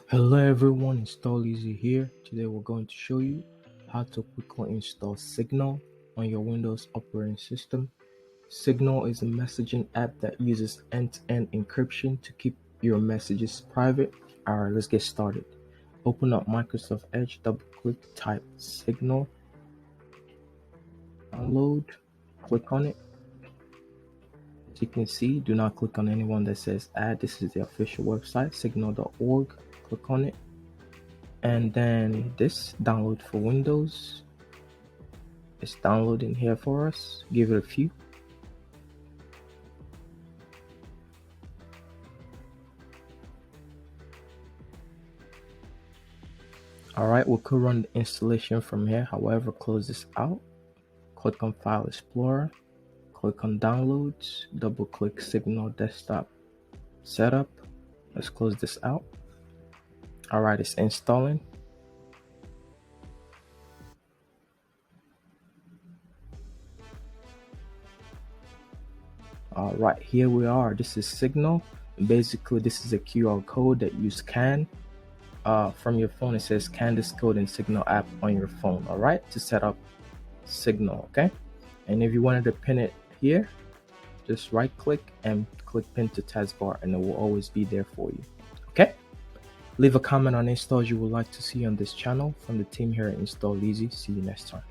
Hello everyone, Install Easy here. Today we're going to show you how to quickly install Signal on your Windows operating system. Signal is a messaging app that uses end-to-end encryption to keep your messages private. Alright, let's get started. Open up Microsoft Edge, double click, type Signal, download, click on it. As you can see, do not click on anyone that says add. This is the official website, signal.org. Click on it. And then this download for Windows is downloading here for us. Give it a few. Alright, we could run the installation from here. However, close this out. Click on File Explorer. Click on Downloads. Double click Signal Desktop Setup. Let's close this out. Alright, it's installing. Alright, here we are. This is Signal. Basically, this is a QR code that you scan from your phone. It says scan this code in Signal app on your phone. Alright, to set up Signal. Okay, and if you wanted to pin it here, just right click and click pin to taskbar, and it will always be there for you. Okay, leave a comment on installs you would like to see on this channel. From the team here at Install Easy. See you next time.